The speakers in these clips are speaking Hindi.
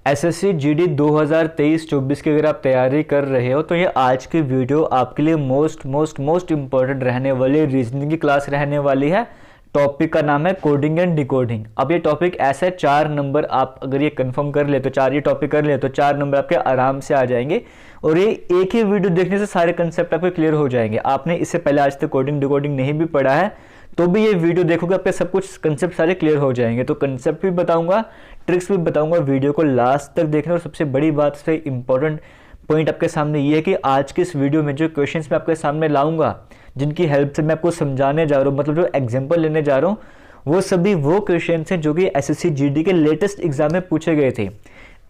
एसएससी जीडी 2023-24 की अगर आप तैयारी कर रहे हो तो ये आज की वीडियो आपके लिए मोस्ट इम्पॉर्टेंट रहने वाली रीजनिंग की क्लास रहने वाली है। टॉपिक का नाम है कोडिंग एंड डिकोडिंग। अब ये टॉपिक ऐसा है 4 नंबर आप अगर ये कंफर्म कर ले तो ये टॉपिक कर ले तो 4 नंबर आपके आराम से आ जाएंगे और ये एक ही वीडियो देखने से सारे कंसेप्ट आपके क्लियर हो जाएंगे। आपने इससे पहले आज तक कोडिंग डिकोडिंग नहीं भी पढ़ा है तो भी ये वीडियो देखोगे आपके सब कुछ कंसेप्ट सारे क्लियर हो जाएंगे। तो कंसेप्ट भी बताऊंगा, ट्रिक्स भी बताऊंगा, वीडियो को लास्ट तक देखना। और सबसे बड़ी बात से इंपॉर्टेंट पॉइंट आपके सामने ये है कि आज के इस वीडियो में जो क्वेश्चंस मैं आपके सामने लाऊंगा, जिनकी हेल्प से मैं आपको समझाने जा रहा हूँ, मतलब जो एग्जाम्पल लेने जा रहा हूँ, वो सभी वो क्वेश्चन हैं जो कि एसएससी जीडी के लेटेस्ट एग्जाम में पूछे गए थे।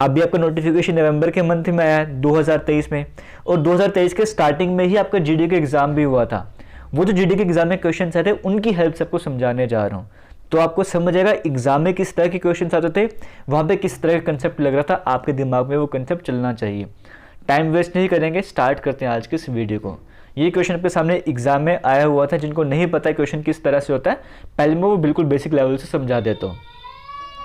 अभी आपका नोटिफिकेशन नवंबर के मंथ में आया 2023 में, और 2023 के स्टार्टिंग में ही आपका जीडी का एग्जाम भी हुआ था। वो जो जीडी के एग्जाम में क्वेश्चन आए थे उनकी हेल्प से आपको समझाने जा रहा हूँ, तो आपको समझ आएगा एग्जाम में किस तरह के क्वेश्चन आते थे, वहाँ पे किस तरह का कंसेप्ट लग रहा था, आपके दिमाग में वो कंसेप्ट चलना चाहिए। टाइम वेस्ट नहीं करेंगे, स्टार्ट करते हैं आज के इस वीडियो को। ये क्वेश्चन आपके सामने एग्जाम में आया हुआ था। जिनको नहीं पता है क्वेश्चन किस तरह से होता है, पहले मैं वो बिल्कुल बेसिक लेवल से समझा देता हूँ।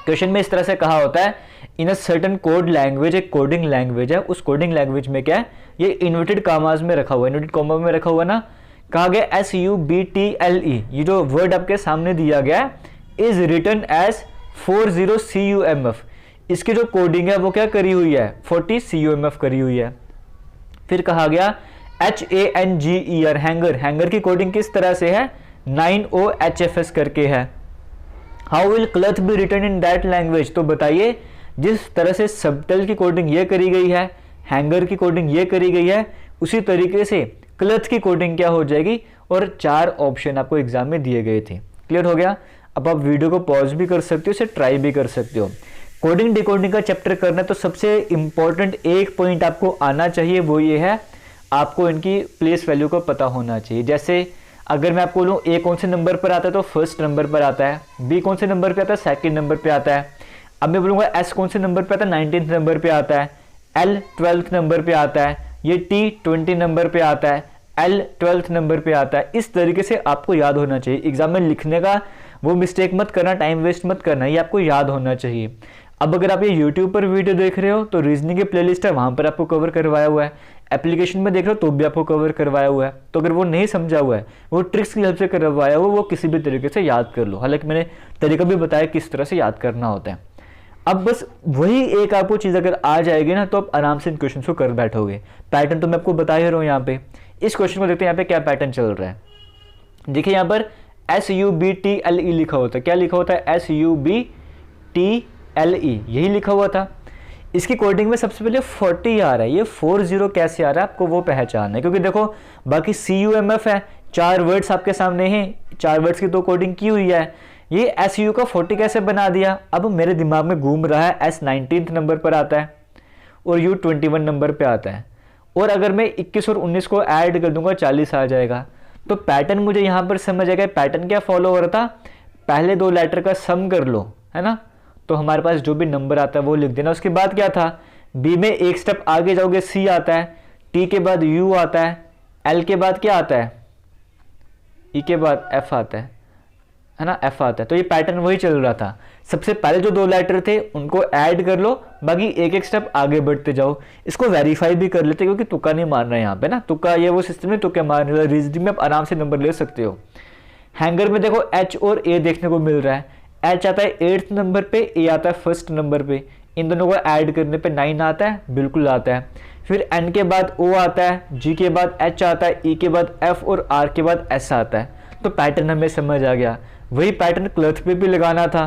क्वेश्चन में इस तरह से कहा होता है, in a certain code language, एक कोडिंग लैंग्वेज है, उस कोडिंग लैंग्वेज में क्या है, ये इन्वर्टेड कामाज में रखा हुआ है, इन्वर्टेड कॉमा में रखा हुआ ना, कहा गया SUBTLE, ये जो वर्ड आपके सामने दिया गया है इज रिटन एज 40 CUMF। इसकी जो कोडिंग है वो क्या करी हुई है, 40 CUMF करी हुई है। फिर कहा गया HANGER, हैंगर, हैंगर की कोडिंग किस तरह से है, 9OHFS करके है। How will cloth be written in that language, तो बताइए जिस तरह से सबटल की कोडिंग ये करी गई है, हैंगर की कोडिंग ये करी गई है, उसी तरीके से क्लथ की कोडिंग क्या हो जाएगी। और 4 ऑप्शन आपको एग्जाम में दिए गए थे। क्लियर हो गया। अब आप वीडियो को पॉज भी कर सकते हो, इसे ट्राई भी कर सकते हो। कोडिंग डिकोडिंग का चैप्टर करना है तो सबसे इंपॉर्टेंट एक पॉइंट आपको आना चाहिए, वो ये है आपको इनकी प्लेस वैल्यू को पता होना चाहिए। जैसे अगर मैं आपको बोलूँ ए कौन से नंबर पर आता है तो फर्स्ट नंबर पर आता है, बी कौन से नंबर पर आता है सेकंड नंबर पर आता है। अब मैं बोलूँगा एस कौन से नंबर पर आता है 19th नंबर पर आता है, एल 12th नंबर पर आता है, ये टी 20 नंबर पे आता है, एल 12th नंबर पे आता है। इस तरीके से आपको याद होना चाहिए। एग्जाम में लिखने का वो मिस्टेक मत करना, टाइम वेस्ट मत करना, ये आपको याद होना चाहिए। अब अगर आप ये यूट्यूब पर वीडियो देख रहे हो तो रीजनिंग की प्लेलिस्ट है, वहाँ पर आपको कवर करवाया हुआ है। एप्लीकेशन में देख रहे हो तो भी आपको कवर करवाया हुआ है। तो अगर वो नहीं समझा हुआ है, वो ट्रिक्स की हेल्प से करवाया हुआ, वो किसी भी तरीके से याद कर लो। हालांकि मैंने तरीका भी बताया किस तरह से याद करना होता है। अब बस वही एक आपको चीज़ अगर आ जाएगी ना तो आप आराम से इन क्वेश्चन को कर बैठोगे। पैटर्न तो मैं आपको बता ही रहा हूँ। यहाँ पे इस क्वेश्चन को देखते हैं यहाँ पे क्या पैटर्न चल रहा है। देखिए यहाँ पर SUBTLE लिखा होता है। क्या लिखा होता है, SUBTLE, यही लिखा हुआ था। इसकी कोडिंग में सबसे पहले 40 आ रहा है। ये 40 कैसे आ रहा है आपको वो पहचानना है, क्योंकि देखो बाकी CUMF है, 4 वर्ड्स आपके सामने हैं, 4 वर्ड्स की तो कोडिंग की हुई है। ये SU का 40 कैसे बना दिया। अब मेरे दिमाग में घूम रहा है S 19th नंबर पर आता है और U 21 नंबर पे आता है, और अगर मैं 21 और 19 को ऐड कर दूंगा 40 आ जाएगा। तो पैटर्न मुझे यहाँ पर समझ आएगा। पैटर्न क्या फॉलो हो रहा था, पहले 2 लेटर का सम कर लो, है ना, तो हमारे पास जो भी नंबर आता है वो लिख देना। उसके बाद क्या था, B में एक स्टेप आगे जाओगे C आता है, T के बाद U आता है, L के बाद क्या आता है, E के बाद F आता है ना, F आता है। तो ये पैटर्न वही चल रहा था। सबसे पहले जो 2 लेटर थे उनको ऐड कर लो, बाकी एक एक स्टेप आगे बढ़ते जाओ। इसको वेरीफाई भी कर लेते क्योंकि तुक्का नहीं मारना है यहाँ पे ना, तुक्का ये वो सिस्टम में तुक्का मारने वाला, रीजनिंग में आप आराम से नंबर ले सकते हो। हैंगर में देखो H और A देखने को मिल रहा है। H आता है 8th नंबर पे, A आता है 1st नंबर पे। इन दोनों को ऐड करने पे 9 आता है, बिल्कुल आता है। फिर N के बाद O आता है, G के बाद H आता है, E के बाद F और R के बाद S आता है। तो पैटर्न हमें समझ आ गया। वही पैटर्न क्लथ पे भी लगाना था।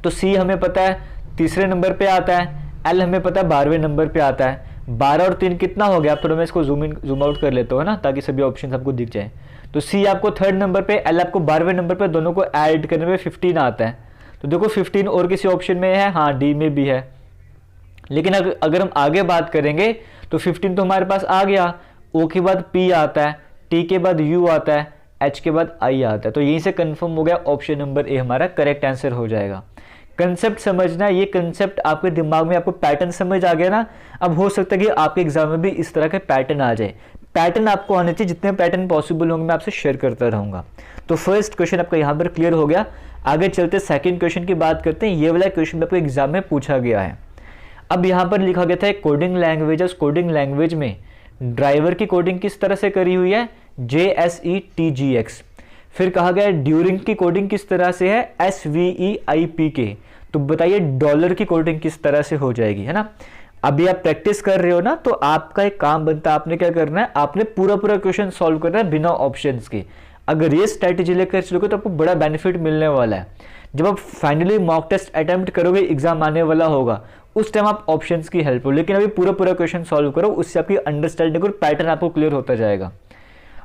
तो C हमें पता है 3रे नंबर पे आता है, L हमें पता है 12वें नंबर पे आता है। 12 और 3 कितना हो गया, थोड़ा मैं इसको जूम इन जूम आउट कर लेता हूँ ना, ताकि सभी ऑप्शन आपको दिख जाए। तो C आपको 3rd नंबर पे, L आपको 12वें नंबर पे, दोनों को ऐड करने में 15 आता है। तो देखो 15 और किसी ऑप्शन में है, हाँ D में भी है। लेकिन अगर हम आगे बात करेंगे तो 15 तो हमारे पास आ गया। O के बाद P आता है, T के बाद U आता है, H के बाद I आता है। तो यहीं से कंफर्म हो गया, ऑप्शन नंबर A हमारा करेक्ट आंसर हो जाएगा। कंसेप्ट समझना, ये कंसेप्ट आपके दिमाग में, आपको पैटर्न समझ आ गया ना। अब हो सकता है कि आपके एग्जाम में भी इस तरह के पैटर्न आ जाए। पैटर्न आपको आने चाहिए, जितने पैटर्न पॉसिबल होंगे मैं आपसे शेयर करता रहूंगा। तो फर्स्ट क्वेश्चन आपका यहाँ पर क्लियर हो गया। आगे चलते सेकंड क्वेश्चन की बात करते हैं। ये वाला क्वेश्चन आपको एग्जाम में पूछा गया है। अब यहाँ पर लिखा गया था एक कोडिंग लैंग्वेज, उस कोडिंग लैंग्वेज में ड्राइवर की कोडिंग किस तरह से करी हुई है, JSETGX। फिर कहा गया ड्यूरिंग की कोडिंग किस तरह से है, SVEIPK। तो बताइए डॉलर की कोडिंग किस तरह से हो जाएगी, है ना। अभी आप प्रैक्टिस कर रहे हो ना, तो आपका एक काम बनता है, आपने क्या करना है, आपने पूरा पूरा क्वेश्चन सॉल्व करना है बिना ऑप्शंस के। अगर ये स्ट्रैटेजी लेकर चलोगे तो आपको बड़ा बेनिफिट मिलने वाला है। जब आप फाइनली मॉक टेस्ट अटेम्प्ट करोगे, एग्जाम आने वाला होगा, उस टाइम आप ऑप्शंस की हेल्प लो, लेकिन अभी पूरा पूरा क्वेश्चन सॉल्व करो, उससे आपकी अंडरस्टैंडिंग और पैटर्न आपको क्लियर होता जाएगा।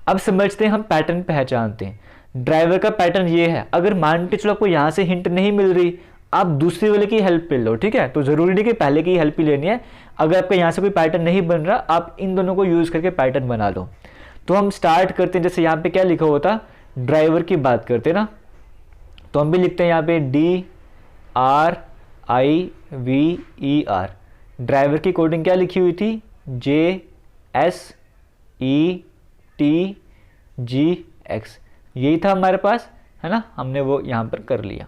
अब समझते हैं, हम पैटर्न पहचानते हैं। ड्राइवर का पैटर्न ये है, अगर मान के चलो आपको यहाँ से हिंट नहीं मिल रही, आप दूसरे वाले की हेल्प ले लो, ठीक है। तो जरूरी नहीं कि पहले की हेल्प ही लेनी है। अगर आपका यहाँ से कोई पैटर्न नहीं बन रहा, आप इन दोनों को यूज करके पैटर्न बना लो। तो हम स्टार्ट करते हैं, जैसे यहाँ पे क्या लिखा होता, ड्राइवर की बात करते हैं ना, तो हम भी लिखते हैं यहाँ पे DRIVER। ड्राइवर की कोडिंग क्या लिखी हुई थी, JSETGX। यही था हमारे पास, है ना, हमने वो यहाँ पर कर लिया।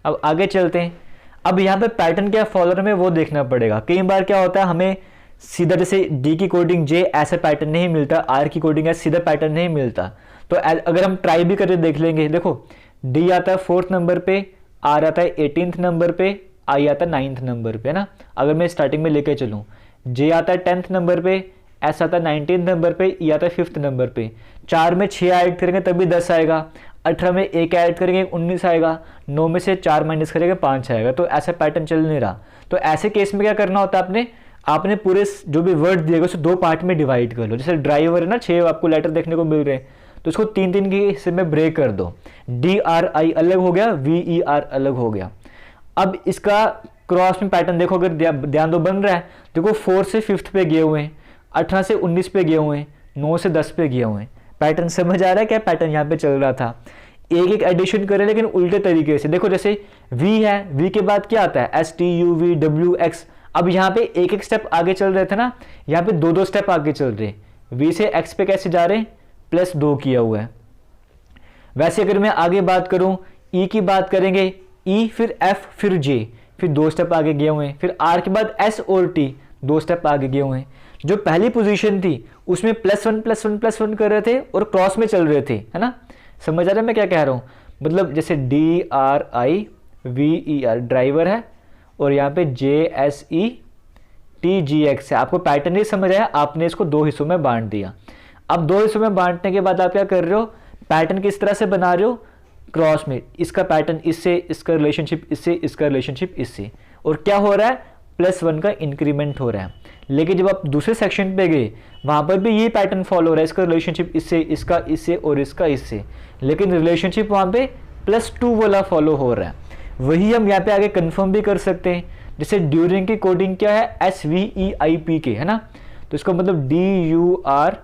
अब आगे चलते हैं। अब यहाँ पे पैटर्न क्या फॉलोअर में वो देखना पड़ेगा। कई बार क्या होता है, हमें सीधा जैसे डी की कोडिंग J ऐसा पैटर्न नहीं मिलता, R की कोडिंग है सीधा पैटर्न नहीं मिलता। तो अगर हम ट्राई भी करके देख लेंगे, देखो D आता है 4th नंबर पे, R आता है 18th नंबर पे, I आता है 9th नंबर पे, है ना। अगर मैं स्टार्टिंग में लेके चलूँ, J आता है 10th नंबर पे, S आता है 19th नंबर पे, E आता है 5th नंबर पे। 4 में 6 ऐड करेंगे तभी 10 आएगा, 18 में 1 ऐड करेंगे 19 आएगा, 9 में से 4 माइनस करेंगे 5 आएगा। तो ऐसा पैटर्न चल नहीं रहा। तो ऐसे केस में क्या करना होता है, आपने पूरे जो भी वर्ड दिएगा उसे 2 पार्ट में डिवाइड कर लो। जैसे ड्राइवर है ना, 6 आपको लेटर देखने को मिल रहे हैं, तो इसको 3-3 के हिस्से में ब्रेक कर दो। DRI अलग हो गया, VER अलग हो गया। अब इसका क्रॉस में पैटर्न देखो, अगर ध्यान दो बन रहा है, देखो 4 से 5th पे गए हुए हैं, 18 से 19 पे गए हुए हैं, 9 से 10 पे गए हुए हैं। पैटर्न समझ आ रहा है क्या पैटर्न यहाँ पे चल रहा था। एक एक एडिशन करें लेकिन उल्टे तरीके से। देखो जैसे V है, V के बाद क्या आता है, STUVWX। अब यहाँ पे एक एक स्टेप आगे चल रहे थे ना, यहाँ पे 2-2 स्टेप आगे चल रहे। V से X पे कैसे जा रहे हैं, +2 किया हुआ है। वैसे अगर मैं आगे बात करूं, E की बात करेंगे, E फिर F फिर J, फिर 2 स्टेप आगे गए हुए हैं। फिर R के बाद S और T, 2 स्टेप आगे गए हुए हैं। जो पहली पोजीशन थी उसमें +1+1+1 कर रहे थे और क्रॉस में चल रहे थे, है ना। समझ आ रहा है मैं क्या कह रहा हूँ। मतलब जैसे DRIVER ड्राइवर है और यहाँ पे JSETGX है। आपको पैटर्न नहीं समझ आया, आपने इसको 2 हिस्सों में बांट दिया। अब 2 हिस्सों में बांटने के बाद आप क्या कर रहे हो, पैटर्न किस तरह से बना रहे हो, क्रॉस में। इसका पैटर्न इससे, इसका रिलेशनशिप इससे, इसका रिलेशनशिप इससे, और क्या हो रहा है, +1 का इंक्रीमेंट हो रहा है। लेकिन जब आप दूसरे सेक्शन पे गए, वहां पर भी ये पैटर्न फॉलो हो रहा है, इसका रिलेशनशिप इससे, इसका इससे और इसका इससे, लेकिन रिलेशनशिप वहां पे +2 वाला फॉलो हो रहा है। वही हम यहाँ पे आगे कंफर्म भी कर सकते हैं। जैसे ड्यूरिंग की कोडिंग क्या है, SVEIPK, है ना। तो इसका मतलब DURING,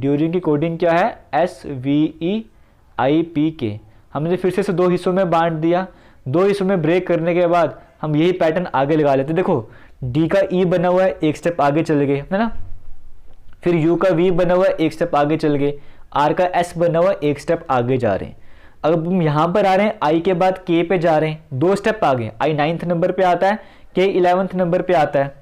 ड्यूरिंग की कोडिंग क्या है, SVEIPK। हमने फिर से 2 हिस्सों में बांट दिया। 2 हिस्सों में ब्रेक करने के बाद हम यही पैटर्न आगे लगा लेते। देखो D का E बना हुआ है, 1 स्टेप आगे चल गए, है ना। फिर U का V बना हुआ है, 1 स्टेप आगे चल गए। R का S बना हुआ है, 1 स्टेप आगे जा रहे हैं। अब हम यहाँ पर आ रहे हैं, I के बाद K पे जा रहे हैं, 2 स्टेप आगे। I 9th नंबर पे आता है, K 11th नंबर पे आता है।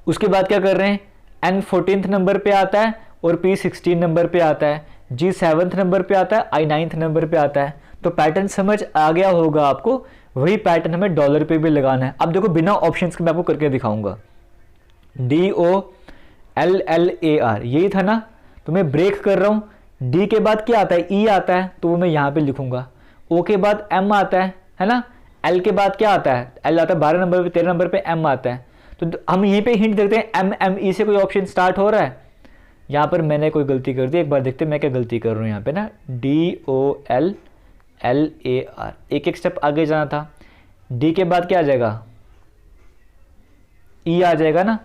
उसके बाद क्या कर रहे हैं, N 14th नंबर पे आता है और P 16 नंबर पे आता है, G 7th नंबर पे आता है, I 9th नंबर पे आता है। तो पैटर्न समझ आ गया होगा आपको। वही पैटर्न हमें डॉलर पे भी लगाना है। अब देखो बिना ऑप्शंस के मैं आपको करके दिखाऊंगा। DOLLAR यही था ना, तो मैं ब्रेक कर रहा हूँ। D के बाद क्या आता है, E आता है, तो वो मैं यहाँ पे लिखूंगा। O के बाद M आता है ना। L के बाद क्या आता है, L आता है 12 नंबर पे, 13 नंबर पे M आता है। तो हम यहीं पे हिंट देखते हैं, MME से कोई ऑप्शन स्टार्ट हो रहा है। यहाँ पर मैंने कोई गलती कर दी, एक बार देखते हैं मैं क्या गलती कर रहा हूँ यहाँ पे ना। DOLLAR, एक स्टेप आगे जाना था। D के बाद क्या आ जाएगा, E आ जाएगा ना।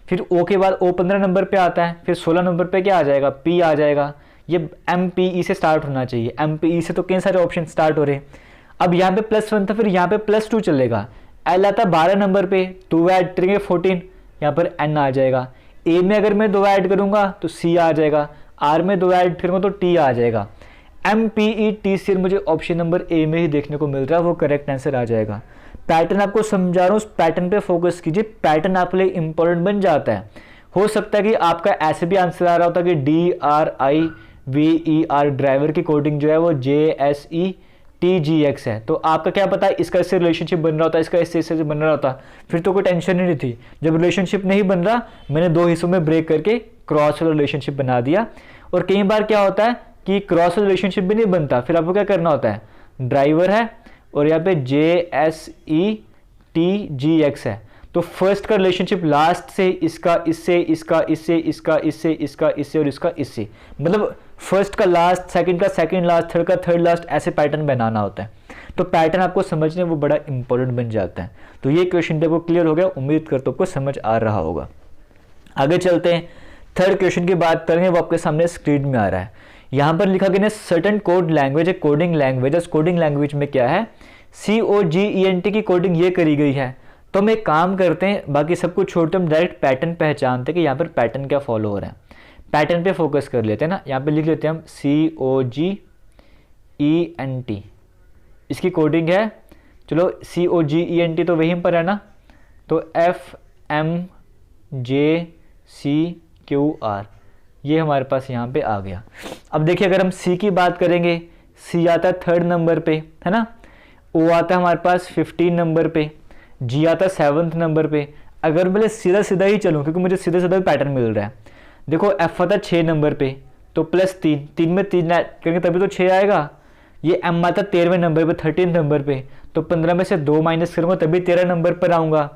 फिर O के बाद O 15 नंबर पे आता है, फिर 16 नंबर पे क्या आ जाएगा, P आ जाएगा। ये MPE से स्टार्ट होना चाहिए। MPE से तो कई सारे ऑप्शन स्टार्ट हो रहे हैं। अब यहाँ पे +1 था, फिर यहाँ पे +2 चलेगा। L आता है 12 नंबर पे, 2 ऐड करेंगे 14, यहाँ पर N आ जाएगा। A में अगर मैं 2 ऐड करूंगा तो C आ जाएगा, R में 2 ऐड करूंगा तो T आ जाएगा। MPET से मुझे ऑप्शन नंबर A में ही देखने को मिल रहा है, वो करेक्ट आंसर आ जाएगा। पैटर्न आपको समझा रहा हूँ, उस पैटर्न पे फोकस कीजिए, पैटर्न आपके लिए इंपॉर्टेंट बन जाता है। हो सकता है कि आपका ऐसे भी आंसर आ रहा होता कि DRIVER ड्राइवर की कोडिंग जो है वो JSETGX है, तो आपका क्या पता है इसका इससे रिलेशनशिप बन रहा होता, इसका इससे बन रहा होता, फिर तो कोई टेंशन ही नहीं थी। जब रिलेशनशिप नहीं बन रहा, मैंने दो हिस्सों में ब्रेक करके क्रॉस रिलेशनशिप बना दिया। और कई बार क्या होता है कि क्रॉस रिलेशनशिप भी नहीं बनता, फिर आपको क्या करना होता है, ड्राइवर है और यहाँ पे JSETGX है, तो फर्स्ट का रिलेशनशिप लास्ट से इसका इससे इसका इससे इसका इससे इसका इससे और इसका इससे, मतलब फर्स्ट का लास्ट, सेकंड का सेकंड लास्ट, थर्ड का थर्ड लास्ट, ऐसे पैटर्न बनाना होता है। तो पैटर्न आपको समझने वो बड़ा इंपॉर्टेंट बन जाता है। तो ये क्वेश्चन देखो क्लियर हो गया, उम्मीद करता हूं आपको समझ आ रहा होगा। आगे चलते हैं, थर्ड क्वेश्चन की बात करेंगे, वो आपके सामने स्क्रीन में आ रहा है। यहाँ पर लिखा गया सर्टेन कोड लैंग्वेज है, कोडिंग लैंग्वेज। उस कोडिंग लैंग्वेज में क्या है, COGENT की कोडिंग ये करी गई है। तो हम एक काम करते हैं, बाकी सब कुछ छोड़ते हम डायरेक्ट पैटर्न पहचानते हैं कि यहाँ पर पैटर्न क्या फॉलो हो रहा है। पैटर्न पे फोकस कर लेते हैं ना, यहाँ पे लिख लेते हैं हम COGENT, इसकी कोडिंग है। चलो COGENT तो वहीं पर है ना, तो FMJCQR ये हमारे पास यहाँ पे आ गया। अब देखिए अगर हम C की बात करेंगे, C आता है 3rd नंबर पे, है ना, O आता है हमारे पास 15 नंबर पे, G आता है 7th नंबर पे। अगर मैं सीधा सीधा ही चलूँ, क्योंकि मुझे सीधा सीधा पैटर्न मिल रहा है, देखो F आता है 6 नंबर पे, तो +3, 3 में 3 ऐड करेंगे तभी तो 6 आएगा। ये M आता है 13वें नंबर पे, 13 नंबर पे, तो 15 में से 2 माइनस करूँगा तभी 13 नंबर पर आऊँगा।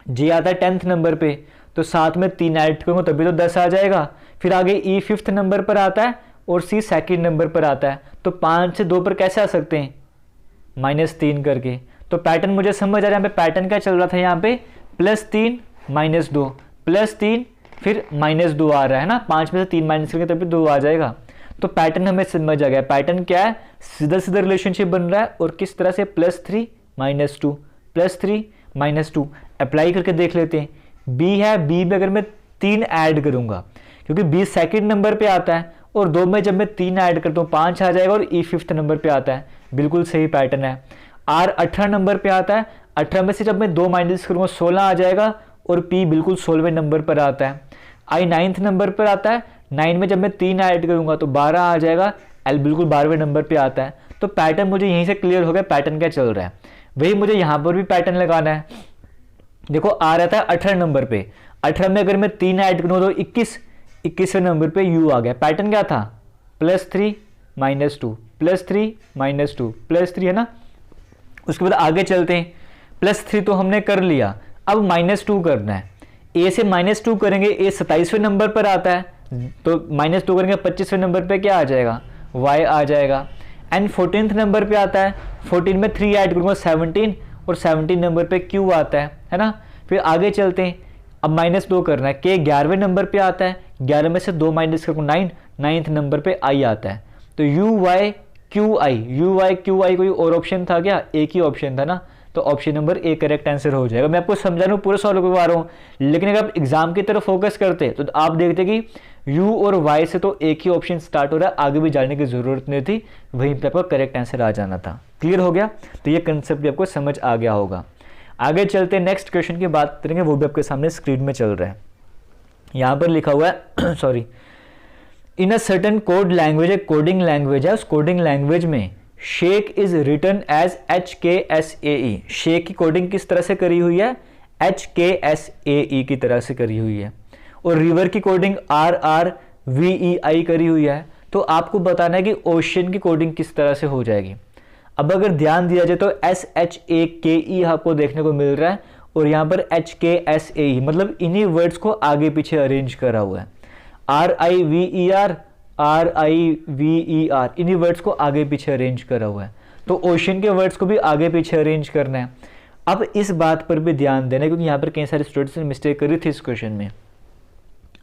G आता है 10th नंबर पे, तो 7 में 3 ऐड करूँगा तभी तो 10 आ जाएगा। फिर आगे E 5th नंबर पर आता है और C 2nd नंबर पर आता है, तो 5 से 2 पर कैसे आ सकते हैं, -3 करके। तो पैटर्न मुझे समझ आ रहा है, यहाँ पे पैटर्न क्या चल रहा था, यहाँ पे +3 -2 +3 फिर -2 आ रहा है ना, 5 में से 3 माइनस करके तभी 2 आ जाएगा। तो पैटर्न हमें समझ आ गया। पैटर्न क्या है, सीधा सीधा रिलेशनशिप बन रहा है और किस तरह से, +3 -2 +3 -2। अप्लाई करके देख लेते हैं। B है, B में अगर मैं 3 ऐड करूंगा, क्योंकि B 2nd नंबर पे आता है और 2 में जब मैं 3 ऐड करता हूँ 5 आ जाएगा, और E 5th नंबर पे आता है, बिल्कुल सही पैटर्न है। R 18 नंबर पे आता है, 18 में से जब मैं 2 माइनस करूँगा 16 आ जाएगा, और P बिल्कुल 16वें नंबर पर आता है। I 9th नंबर पर आता है, 9 में जब मैं 3 ऐड करूँगा तो 12 आ जाएगा, L बिल्कुल 12वें नंबर पे आता है। तो पैटर्न मुझे यहीं से क्लियर हो गया, पैटर्न क्या चल रहा है। वही मुझे यहाँ पर भी पैटर्न लगाना है। देखो आ रहा था 18 नंबर पे, 18 में अगर मैं 3 ऐड करूँ तो 21वें नंबर पे U आ गया। पैटर्न क्या था, +3 -2 +3 -2 +3, है ना। उसके बाद आगे चलते हैं, +3 तो हमने कर लिया, अब -2 करना है। A से -2 करेंगे, A 27वें नंबर पर आता है, तो -2 करेंगे 25वें नंबर पे क्या आ जाएगा, Y आ जाएगा। N 14th नंबर पे आता है, 14 में 3 ऐड करूँगा 17, और 17 नंबर पे Q आता है ना। फिर आगे चलते हैं, अब -2 करना है। K 11वें नंबर पे आता है, 11 में से 2 माइनस करूँगा 9, 9th नंबर पे I आता है। तो UY कोई और ऑप्शन था क्या, एक ही ऑप्शन था ना, तो option number A correct answer हो जाएगा। मैं आपको समझा रहा हूँ, पूरा सॉल्व करवा रहा हूँ, लेकिन अगर आप एग्जाम की तरफ फोकस करते तो आप देखते कि U और Y से तो एक ही ऑप्शन स्टार्ट हो रहा है, आगे भी जाने की जरूरत नहीं थी, वहीं पे आपका करेक्ट आंसर आ जाना था। क्लियर हो गया, तो ये कंसेप्ट भी आपको समझ आ गया होगा। आगे चलते नेक्स्ट क्वेश्चन की बात करेंगे, वो भी आपके सामने स्क्रीन में चल रहा है। यहाँ पर लिखा हुआ है sorry, in a certain code language, एक कोडिंग लैंग्वेज है, उस कोडिंग लैंग्वेज में shake is written as HKSAE। Shake की कोडिंग किस तरह से करी हुई है, HKSAE की तरह से करी हुई है, और रिवर की कोडिंग RRVEI करी हुई है। तो आपको बताना है कि ओशियन की कोडिंग किस तरह से हो जाएगी। अब अगर ध्यान दिया जाए तो SHAKE आपको देखने को मिल रहा है, और यहाँ पर HKSAE, मतलब इन्हीं वर्ड्स को आगे पीछे अरेंज करा हुआ है। RIVER इन्हीं वर्ड्स को आगे पीछे अरेंज करा हुआ है, तो ओशियन के वर्ड्स को भी आगे पीछे अरेंज करना है। अब इस बात पर भी ध्यान देना है, क्योंकि यहाँ पर कई सारे स्टूडेंट्स ने मिस्टेक करी थी इस क्वेश्चन में।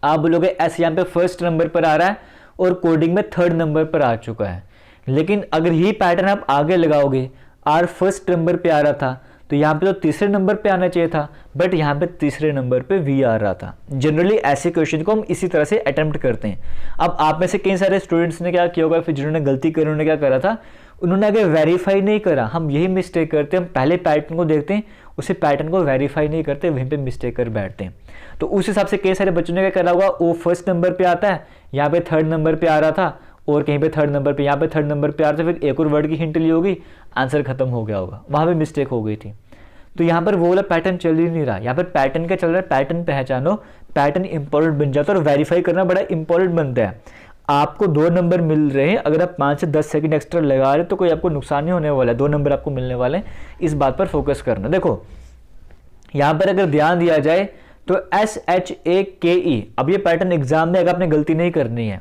आप बोलोगे S यहाँ पे 1st नंबर पर आ रहा है और कोडिंग में 3rd नंबर पर आ चुका है, लेकिन अगर यही पैटर्न आप आगे लगाओगे, R 1st नंबर पे आ रहा था, तो तो यहाँ पे तो तीसरे नंबर पे आना चाहिए था, बट यहाँ पे तीसरे नंबर पे वी आ रहा था। जनरली ऐसे क्वेश्चन को हम इसी तरह से अटेम्प्ट करते हैं। अब आप में से कई सारे स्टूडेंट्स ने क्या किया होगा, फिर जिन्होंने गलती करी उन्होंने क्या करा था, उन्होंने अगर वेरीफाई नहीं करा, हम यही मिस्टेक करते हैं, हम पहले पैटर्न को देखते हैं, उसी पैटर्न को वेरीफाई नहीं करते, वहीं पे मिस्टेक कर बैठते हैं। तो उस हिसाब से कई सारे बच्चों ने क्या करा होगा, ओ फर्स्ट नंबर पे आता है, यहाँ पे थर्ड नंबर पे आ रहा था, और कहीं पे थर्ड नंबर पे, यहाँ पे थर्ड नंबर पे आ रहा था, फिर एक और वर्ड की हिंट ली होगी, आंसर खत्म हो गया होगा, वहाँ पे मिस्टेक हो गई थी। तो यहाँ पर वो वाला पैटर्न चल ही नहीं रहा, यहाँ पर पैटर्न क्या चल रहा है, पैटर्न पहचानो, पैटर्न इंपॉर्टेंट बन जाता है, और वेरीफाई करना बड़ा इंपॉर्टेंट बनता है। आपको 2 नंबर मिल रहे हैं, अगर आप 5 से 10 सेकंड एक्स्ट्रा लगा रहे हैं तो कोई आपको नुकसान नहीं होने वाला है, 2 नंबर आपको मिलने वाले हैं, इस बात पर फोकस करना। देखो यहाँ पर अगर ध्यान दिया जाए तो SHAKE, अब ये पैटर्न एग्जाम में अगर आपने गलती नहीं करनी है,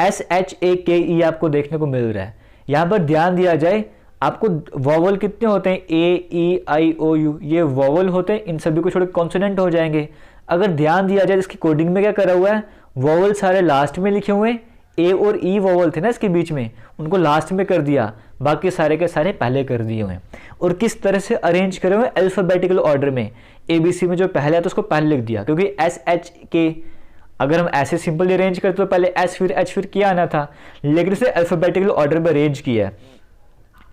SHAKE आपको देखने को मिल रहा है। यहाँ पर ध्यान दिया जाए, आपको वॉवल कितने होते हैं, AEIOU, ये वॉवल होते हैं, इन सभी को छोड़ कॉन्सोनेंट हो जाएंगे। अगर ध्यान दिया जाए इसकी कोडिंग में क्या करा हुआ है, वॉवल सारे लास्ट में लिखे हुए हैं, ए और ई वॉवल थे ना इसके बीच में, उनको लास्ट में कर दिया, बाकी सारे के सारे पहले कर दिए हुए हैं। और किस तरह से अरेंज करे हुए, अल्फाबेटिकल ऑर्डर में, ABC में जो पहले है तो उसको पहले लिख दिया, क्योंकि SHK अगर हम ऐसे सिंपल अरेंज करते तो पहले S फिर H फिर क्या आना था, लेकिन इसे अल्फाबेटिकल ऑर्डर में अरेंज किया है।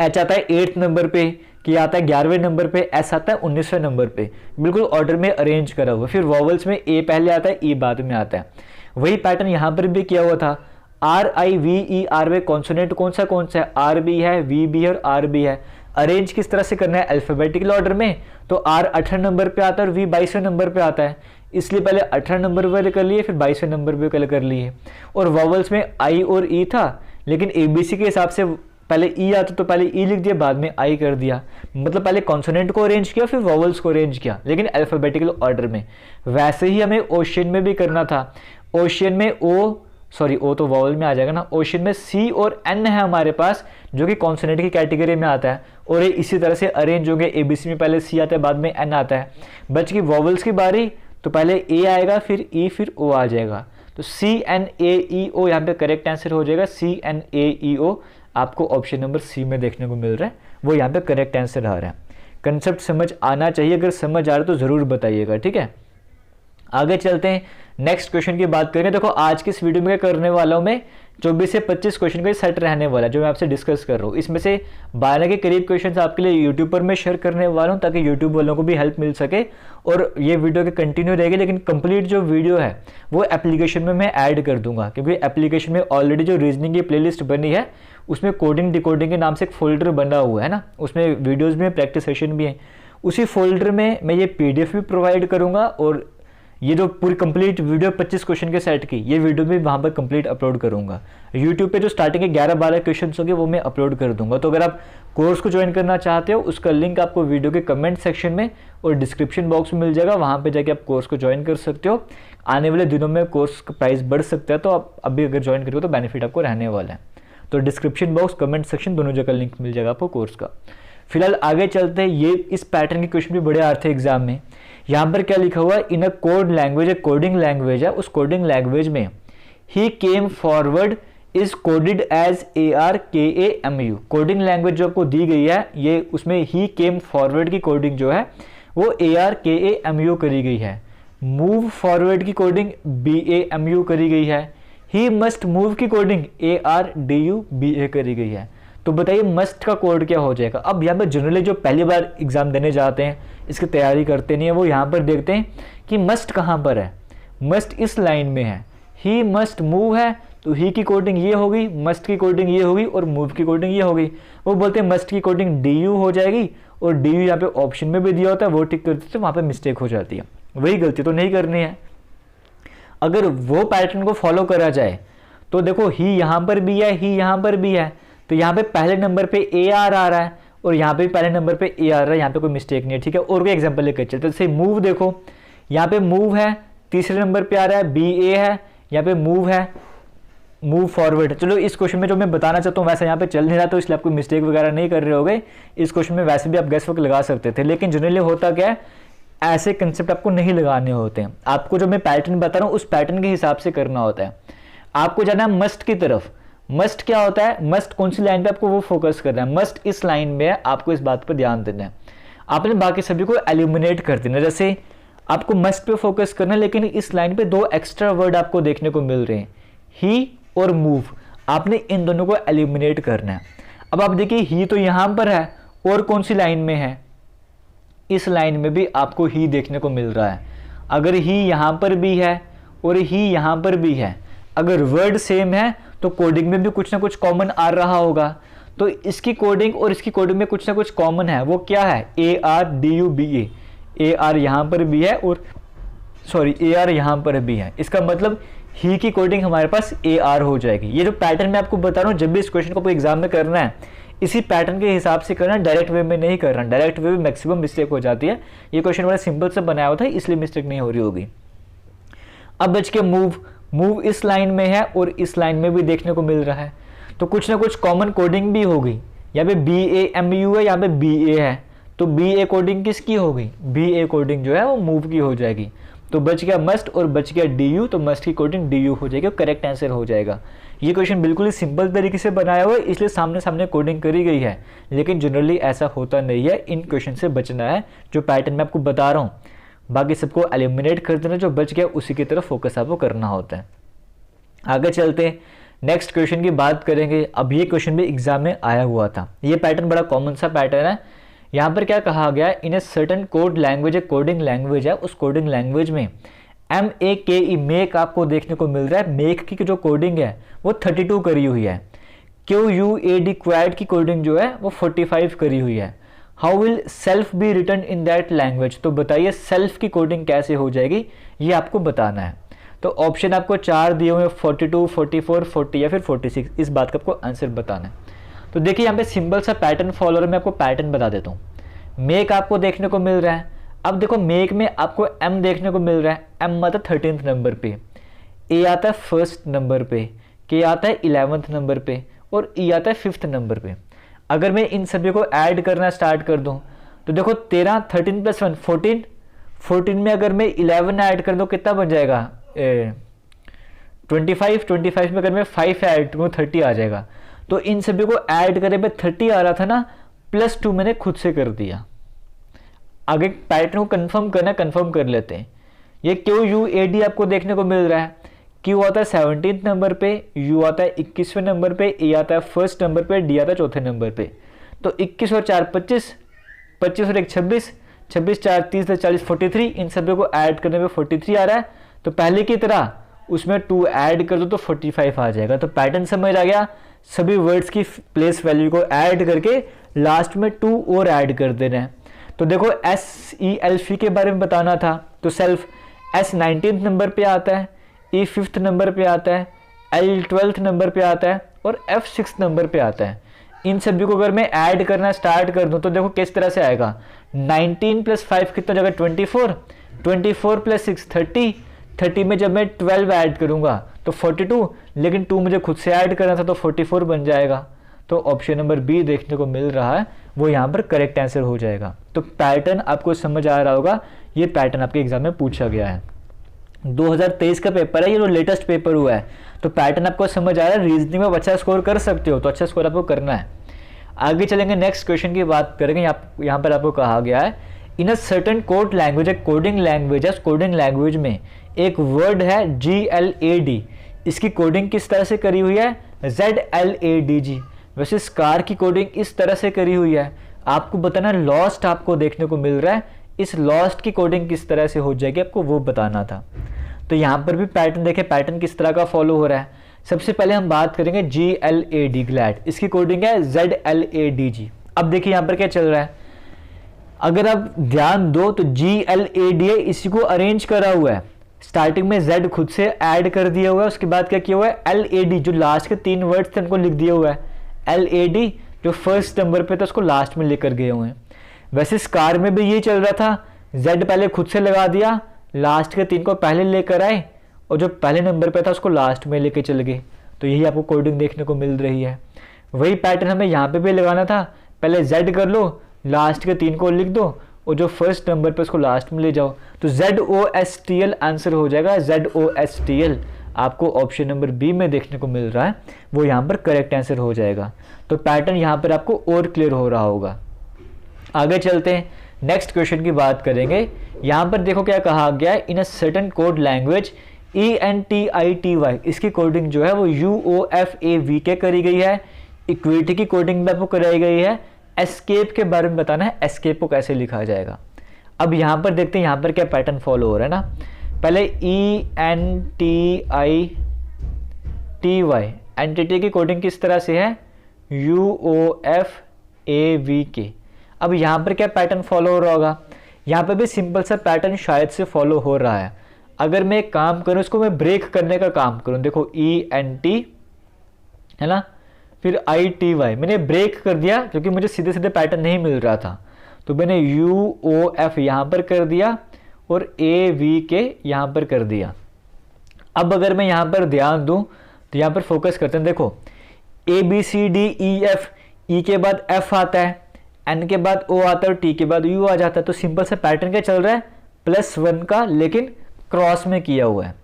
H आता है 8th नंबर पे, कि आता है 11वें नंबर पे, S आता है 19वें नंबर पे, बिल्कुल ऑर्डर में अरेंज करा हुआ। फिर वॉवल्स में A पहले आता है, E बाद में आता है। वही पैटर्न यहाँ पर भी किया हुआ था, RIVER में कॉन्सोनेंट कौन सा है, R भी है, V भी है और R भी है। अरेंज किस तरह से करना है, अल्फाबेटिकल ऑर्डर में, तो R 18 नंबर पे आता है और V 22वें नंबर पे आता है, इसलिए पहले 18 नंबर पर कर लिए, फिर 22वें नंबर पे कर लिए। और वॉवल्स में I और E था, लेकिन ABC के हिसाब से पहले E आता तो पहले E लिख दिया, बाद में I कर दिया, मतलब पहले कॉन्सोनेंट को अरेंज किया फिर वॉवल्स को अरेंज किया, लेकिन अल्फाबेटिकल ऑर्डर में। वैसे ही हमें ओशियन में भी करना था। ओशियन में O तो वॉवल में आ जाएगा ना, ओशियन में C और N है हमारे पास, जो कि कॉन्सोनेंट की कैटेगरी में आता है, और ये इसी तरह से अरेंज होंगे। ABC में पहले C आता है, बाद में N आता है। बच की वॉवल्स की बारी, तो पहले A आएगा, फिर E, फिर O आ जाएगा, तो CNAEO यहाँ पे करेक्ट आंसर हो जाएगा। CNAEO आपको ऑप्शन नंबर C में देखने को मिल रहा है, वो यहाँ पे करेक्ट आंसर आ रहा है। कंसेप्ट समझ आना चाहिए, अगर समझ आ रहा है तो ज़रूर बताइएगा, ठीक है। आगे चलते हैं, नेक्स्ट क्वेश्चन की बात करेंगे। देखो आज की इस वीडियो में क्या करने वाला हूँ मैं, 24 से 25 क्वेश्चन का सेट रहने वाला है जो मैं आपसे डिस्कस कर रहा हूँ। इसमें से 12 के करीब क्वेश्चंस आपके लिए यूट्यूब पर मैं शेयर करने वाला हूँ, ताकि यूट्यूब वालों को भी हेल्प मिल सके, और ये वीडियो के कंटिन्यू रहेगी, लेकिन कंप्लीट जो वीडियो है वो एप्लीकेशन में मैं ऐड कर दूंगा, क्योंकि एप्लीकेशन में ऑलरेडी जो रीजनिंग की प्लेलिस्ट बनी है उसमें कोडिंग डिकोडिंग के नाम से एक फोल्डर बना हुआ है ना, उसमें वीडियोज़ भी हैं, प्रैक्टिस सेशन भी हैं। उसी फोल्डर में मैं ये PDF भी प्रोवाइड करूँगा, और ये जो पूरी कंप्लीट वीडियो 25 क्वेश्चन के सेट की, ये वीडियो भी वहाँ पर कंप्लीट अपलोड करूँगा। यूट्यूब पे जो स्टार्टिंग के 11-12 क्वेश्चन होंगे वो मैं अपलोड कर दूंगा। तो अगर आप कोर्स को ज्वाइन करना चाहते हो, उसका लिंक आपको वीडियो के कमेंट सेक्शन में और डिस्क्रिप्शन बॉक्स में मिल जाएगा, वहाँ पे जाके आप कोर्स को ज्वाइन कर सकते हो। आने वाले दिनों में कोर्स का प्राइस बढ़ सकता है, तो आप अभी अगर ज्वाइन करोगे तो बेनिफिट आपको रहने वाला है। तो डिस्क्रिप्शन बॉक्स, कमेंट सेक्शन, दोनों जगह लिंक मिल जाएगा आपको कोर्स का। फिलहाल आगे चलते हैं। ये इस पैटर्न के क्वेश्चन भी बड़े आते हैं एग्जाम में। यहाँ पर क्या लिखा हुआ है, इन अ कोड लैंग्वेज, एक कोडिंग लैंग्वेज है, उस कोडिंग लैंग्वेज में ही came forward is coded as ARKAMU। Coding language जो आपको दी गई है, ये उसमें ही केम फॉरवर्ड की कोडिंग जो है वो ARKAMU करी गई है। मूव फॉरवर्ड की कोडिंग BAMU करी गई है। ही मस्ट मूव की कोडिंग ARDUBA करी गई है। तो बताइए मस्ट का कोड क्या हो जाएगा। अब यहाँ पर जनरली जो पहली बार एग्जाम देने जाते हैं, इसकी तैयारी करते नहीं है, वो यहाँ पर देखते हैं कि मस्ट कहाँ पर है। मस्ट इस लाइन में है, ही मस्ट मूव है, तो ही की कोडिंग ये होगी, मस्ट की कोडिंग ये होगी और मूव की कोडिंग ये होगी। वो बोलते हैं मस्ट की कोडिंग DU हो जाएगी, और DU यहाँ पे ऑप्शन में भी दिया होता है, वो टिक कर देते, तो वहाँ पे मिस्टेक हो जाती है। वही गलती तो नहीं करनी है। अगर वो पैटर्न को फॉलो करा जाए तो देखो ही यहाँ पर भी है, ही यहाँ पर भी है, तो यहाँ पे पहले नंबर पे AR आ रहा है और यहाँ पे पहले नंबर पे A आ रहा है, यहाँ पे कोई मिस्टेक नहीं है, ठीक है। और कोई एग्जांपल लेकर चलते हैं। जैसे मूव देखो, यहाँ पे मूव है, तीसरे नंबर पे आ रहा है, BA है, यहाँ पे मूव है, मूव फॉरवर्ड। चलो इस क्वेश्चन में जो मैं बताना चाहता हूँ वैसे यहाँ पे चल नहीं रहा, तो इसलिए आप कोई मिस्टेक वगैरह नहीं कर रहे होगे। इस क्वेश्चन में वैसे भी आप गेस वर्क लगा सकते थे, लेकिन जनरली होता क्या है, ऐसे कंसेप्ट आपको नहीं लगाने होते हैं। आपको जो मैं पैटर्न बता रहा हूँ उस पैटर्न के हिसाब से करना होता है। आपको जाना है मस्ट की तरफ। मस्ट क्या होता है, मस्ट कौन सी लाइन पे आपको वो फोकस करना है। मस्ट इस लाइन में है, आपको इस बात पर ध्यान देना है। आपने बाकी सभी को एलिमिनेट कर देना। जैसे आपको मस्ट पे फोकस करना है, लेकिन इस लाइन पे 2 एक्स्ट्रा वर्ड आपको देखने को मिल रहे हैं, ही और मूव। आपने इन दोनों को एलिमिनेट करना है। अब आप देखिए ही तो यहाँ पर है, और कौन सी लाइन में है, इस लाइन में भी आपको ही देखने को मिल रहा है। अगर ही यहाँ पर भी है और ही यहाँ पर भी है, अगर वर्ड सेम है तो कोडिंग में भी कुछ ना कुछ कॉमन आ रहा होगा। तो इसकी कोडिंग और इसकी कोडिंग में कुछ ना कुछ कॉमन है। वो क्या है, ARDUBA। AR यहाँ पर भी है और AR यहाँ पर भी है। इसका मतलब ही की कोडिंग हमारे पास AR हो जाएगी। ये जो पैटर्न मैं आपको बता रहा हूँ, जब भी इस क्वेश्चन को एग्जाम में करना है इसी पैटर्न के हिसाब से करना, डायरेक्ट वे में नहीं करना। डायरेक्ट वे में मैक्सिमम मिस्टेक हो जाती है। ये क्वेश्चन बड़ा सिंपल से बनाया हुआ था, इसलिए मिस्टेक नहीं हो रही होगी। अब बच के मूव इस लाइन में है और इस लाइन में भी देखने को मिल रहा है, तो कुछ ना कुछ कॉमन कोडिंग भी होगी। यहाँ पे BAMU है, यहाँ पे BA है, तो BA कोडिंग किसकी होगी, BA कोडिंग जो है वो मूव की हो जाएगी। तो बच गया मस्ट और बच गया DU, तो मस्ट की कोडिंग DU हो जाएगी, करेक्ट आंसर हो जाएगा। ये क्वेश्चन बिल्कुल ही सिंपल तरीके से बनाया हुआ है, इसलिए सामने सामने कोडिंग करी गई है, लेकिन जनरली ऐसा होता नहीं है। इन क्वेश्चन से बचना है, जो पैटर्न मैं आपको बता रहा हूँ। बाकी सबको एलिमिनेट कर देना, जो बच गया उसी की तरफ फोकस आपको करना होता है। आगे चलते हैं, नेक्स्ट क्वेश्चन की बात करेंगे। अब ये क्वेश्चन भी एग्जाम में आया हुआ था। ये पैटर्न बड़ा कॉमन सा पैटर्न है। यहाँ पर क्या कहा गया, इन ए सर्टन कोड लैंग्वेज, एक कोडिंग लैंग्वेज है, उस कोडिंग लैंग्वेज में MEKE मेक आपको देखने को मिल रहा है। मेक की जो कोडिंग है वो 32 करी हुई है। QUAD क्वैड की कोडिंग जो है वो 45 करी हुई है। How will self be return in that language, तो बताइए सेल्फ की कोडिंग कैसे हो जाएगी, ये आपको बताना है। तो ऑप्शन आपको 4 दिए हुए, 42, 44, 40 या फिर 46। इस बात का आपको आंसर बताना है। तो देखिए यहाँ पे सिंपल सा पैटर्न फॉलो, मैं आपको पैटर्न बता देता हूँ। मेक आपको देखने को मिल रहा है। अब देखो मेक में आपको M देखने को मिल रहा है। M आता है 13th नंबर पे, A आता है 1st नंबर पे, K आता है 11th नंबर पे और E आता है 5th नंबर पे। अगर मैं इन सभी को ऐड करना स्टार्ट कर दूं तो देखो 13, 13 + 1 14, 14 में अगर मैं 11 ऐड कर दूं कितना बन जाएगा, 25, 25 में अगर मैं 5 ऐड करूँ 30 आ जाएगा। तो इन सभी को ऐड करे पे 30 आ रहा था ना, +2 मैंने खुद से कर दिया। आगे पैटर्न को कंफर्म करना, कंफर्म कर लेते हैं। ये QUAD आपको देखने को मिल रहा है। Q आता है 17th नंबर पे, U आता है 21वें नंबर पे, A आता है 1st नंबर पे, D आता है 4थे नंबर पे। तो 21 और 4 25, 25 और 1 26, 26 4 30 40 43। इन सभी को ऐड करने में 43 आ रहा है। तो पहले की तरह उसमें 2 ऐड कर दो तो 45 आ जाएगा। तो पैटर्न समझ आ गया। सभी वर्ड्स की प्लेस वैल्यू को ऐड करके लास्ट में 2 और ऐड कर देना है। तो देखो SELF के बारे में बताना था, तो सेल्फ S 19th नंबर पे आता है, E 5th नंबर पे आता है, L 12th नंबर पे आता है और F 6th नंबर पे आता है। इन सभी को अगर मैं ऐड करना स्टार्ट कर दूं तो देखो किस तरह से आएगा। 19 + 5 कितना जगह 24, 24 + 6 30, 30 में जब मैं 12 ऐड करूंगा तो 42, लेकिन 2 मुझे खुद से ऐड करना था तो 44 बन जाएगा। तो ऑप्शन नंबर B देखने को मिल रहा है, वो यहाँ पर करेक्ट आंसर हो जाएगा। तो पैटर्न आपको समझ आ रहा होगा, ये पैटर्न आपके एग्जाम में पूछा गया है। 2023 का पेपर है, ये जो लेटेस्ट पेपर हुआ है, तो पैटर्न आपको समझ आ रहा है। रीजनिंग में अच्छा स्कोर कर सकते हो, तो अच्छा स्कोर आपको करना है। आगे चलेंगे, नेक्स्ट क्वेश्चन की बात करेंगे। यहाँ पर आपको कहा गया है, in a certain code language, एक कोडिंग लैंग्वेज है, कोडिंग लैंग्वेज में एक वर्ड है GLAD, इसकी कोडिंग किस तरह से करी हुई है, ZLADG। वैसे स्कार की कोडिंग इस तरह से करी हुई है। आपको बताना लॉस्ट आपको देखने को मिल रहा है, इस लॉस्ट की कोडिंग किस तरह से हो जाएगी आपको वो बताना था। तो यहाँ पर भी पैटर्न देखें, पैटर्न किस तरह का फॉलो हो रहा है। सबसे पहले हम बात करेंगे GLAD, ग्लैड, इसकी कोडिंग है ZLADG। अब देखिए यहाँ पर क्या चल रहा है, अगर आप ध्यान दो तो GLAD इसी को अरेंज करा हुआ है। स्टार्टिंग में Z खुद से ऐड कर दिया हुआ है, उसके बाद क्या किया हुआ है, LAD जो लास्ट के 3 वर्ड्स थे उनको लिख दिया हुआ है। LAD जो 1st नंबर पे था उसको लास्ट में लेकर गए हुए हैं। वैसे स्कार में भी ये चल रहा था, Z पहले खुद से लगा दिया, लास्ट के 3 को पहले लेकर आए और जो पहले नंबर पे था उसको लास्ट में लेके चल गए। तो यही आपको कोडिंग देखने को मिल रही है। वही पैटर्न हमें यहाँ पे भी लगाना था, पहले Z कर लो, लास्ट के 3 को लिख दो और जो 1st नंबर पे उसको लास्ट में ले जाओ। तो ZOSTL आंसर हो जाएगा, ZOSTL आपको ऑप्शन नंबर B में देखने को मिल रहा है, वो यहाँ पर करेक्ट आंसर हो जाएगा। तो पैटर्न यहाँ पर आपको और क्लियर हो रहा होगा। आगे चलते हैं, नेक्स्ट क्वेश्चन की बात करेंगे। यहाँ पर देखो क्या कहा गया है, in a certain code language ENTITY, इसकी कोडिंग जो है वो UOFAVK करी गई है। इक्विटी की कोडिंग में आपको कराई गई है। एस्केप के बारे में बताना है, एस्केप को कैसे लिखा जाएगा। अब यहाँ पर देखते हैं यहाँ पर क्या पैटर्न फॉलो हो रहा है ना। पहले ENTITY, एंटिटी की कोडिंग किस तरह से है, UOFAVK। अब यहाँ पर क्या पैटर्न फॉलो हो रहा होगा, यहाँ पर भी सिंपल सा पैटर्न शायद से फॉलो हो रहा है। अगर मैं एक काम करूँ, इसको मैं ब्रेक करने का काम करूँ, देखो ENT है ना, फिर ITY, मैंने ब्रेक कर दिया क्योंकि मुझे सीधे सीधे पैटर्न नहीं मिल रहा था, तो मैंने UOF यहाँ पर कर दिया और AVK यहाँ पर कर दिया। अब अगर मैं यहाँ पर ध्यान दूँ तो यहाँ पर फोकस करते हैं, देखो ABCDEF, E के बाद F आता है, N के बाद O आता है और T के बाद U आ जाता है। तो सिंपल सा पैटर्न क्या चल रहा है, +1 का, लेकिन क्रॉस में किया हुआ है।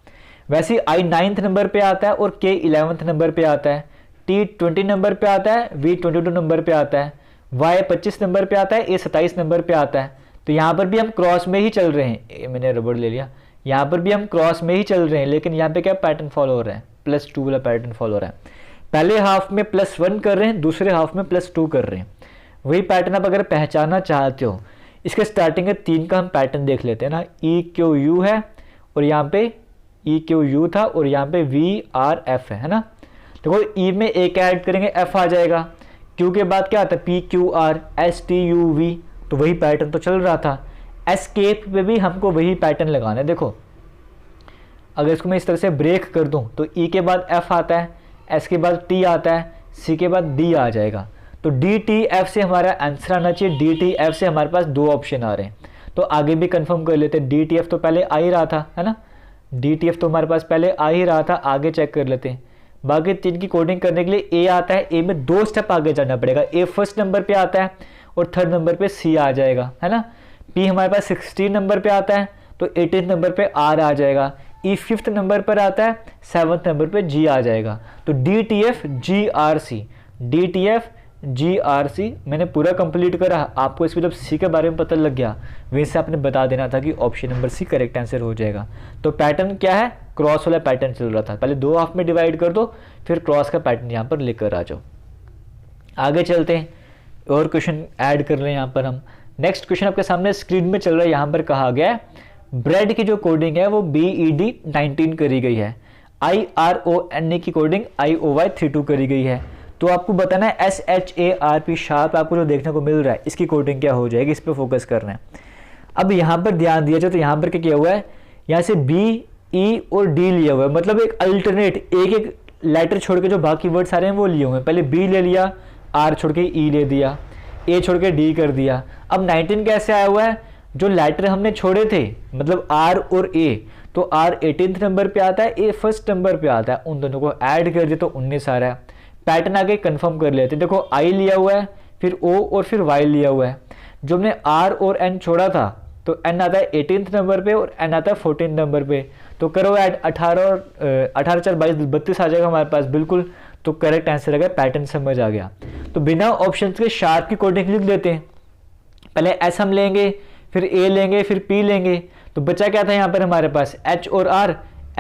वैसे I 9th नंबर पे आता है और K 11th नंबर पे आता है, T 20 नंबर पे आता है, V 22 नंबर पे आता है, Y 25 नंबर पे आता है, A 27 नंबर पे आता है। तो यहाँ पर भी हम क्रॉस में ही चल रहे हैं, मैंने रबड़ ले लिया, यहाँ पर भी हम क्रॉस में ही चल रहे हैं, लेकिन यहाँ पे क्या पैटर्न फॉलो हो रहा है, +2 वाला पैटर्न फॉलो हो रहा है। पहले हाफ में +1 कर रहे हैं, दूसरे हाफ में +2 कर रहे हैं। वही पैटर्न आप अगर पहचानना चाहते हो, इसके स्टार्टिंग के 3 का हम पैटर्न देख लेते हैं ना। EQU है और यहाँ पे EQU था और यहाँ पे VRF है ना। देखो E में एक ऐड करेंगे F आ जाएगा, Q के बाद क्या आता है PQR, STUV, तो वही पैटर्न तो चल रहा था। एस्केप पे भी हमको वही पैटर्न लगाना है। देखो अगर इसको मैं इस तरह से ब्रेक कर दूं तो E के बाद F आता है, S के बाद T आता है, C के बाद D आ जाएगा। तो DTF से हमारा आंसर आना चाहिए। DTF से हमारे पास 2 ऑप्शन आ रहे हैं, तो आगे भी कंफर्म कर लेते हैं। DTF तो पहले आ ही रहा था, है ना, DTF तो हमारे पास पहले आ ही रहा था, आगे चेक कर लेते हैं। बाकी 3 की कोडिंग करने के लिए A आता है, A में 2 स्टेप आगे जाना पड़ेगा। A फर्स्ट नंबर पे आता है और 3rd नंबर पे C आ जाएगा, है ना। P हमारे पास 16 नंबर पे आता है तो 18 नंबर पे R आ जाएगा। E 5th नंबर पर आता है, 7th नंबर पे G आ जाएगा। तो DTF GRC, DTF GRC मैंने पूरा कंप्लीट करा। आपको इसमें जब C के बारे में पता लग गया, वैसे आपने बता देना था कि option number C correct answer हो जाएगा। तो पैटर्न क्या है, क्रॉस वाला पैटर्न चल रहा था। पहले 2 हाफ में डिवाइड कर दो, फिर क्रॉस का पैटर्न यहाँ पर लेकर आ जाओ। आगे चलते हैं और क्वेश्चन ऐड कर रहे हैं यहाँ पर हम। नेक्स्ट क्वेश्चन आपके सामने स्क्रीन में चल रहा है। यहाँ पर कहा गया है ब्रेड की जो कोडिंग है वो BED 19 करी गई है, IRONE की कोडिंग IOY 32 करी गई है। तो आपको बताना है SHARP शार्प आपको जो देखने को मिल रहा है, इसकी कोडिंग क्या हो जाएगी, इस पर फोकस करना है। अब यहाँ पर ध्यान दिया जाए तो यहाँ पर क्या किया हुआ है, यहाँ से B, E और D लिया हुआ है, मतलब एक अल्टरनेट एक लेटर छोड़ के जो बाकी वर्ड सारे हैं वो लिए हुए हैं। पहले B ले लिया, R छोड़ के E ले दिया, A छोड़ के D कर दिया। अब 19 कैसे आया हुआ है, जो लेटर हमने छोड़े थे मतलब R और A, तो R 18th नंबर पे आता है, A फर्स्ट नंबर पे आता है, उन दोनों को ऐड कर दिया तो 19 आ रहा है। पैटर्न आगे कंफर्म कर लेते हैं। देखो I लिया हुआ है, फिर O और फिर Y लिया हुआ है। जो हमने R और N छोड़ा था तो N आता है 18th नंबर पे और N आता है 14th नंबर पे। तो करो ऐड 18 और 18 4 22 32 आ जाएगा हमारे पास, बिल्कुल। तो करेक्ट आंसर आ गया, पैटर्न समझ आ गया। तो बिना ऑप्शन के शार्प की कोडिंग लिख देते हैं। पहले S हम लेंगे, फिर A लेंगे, फिर P लेंगे। तो बचा क्या था यहाँ पर हमारे पास H और R।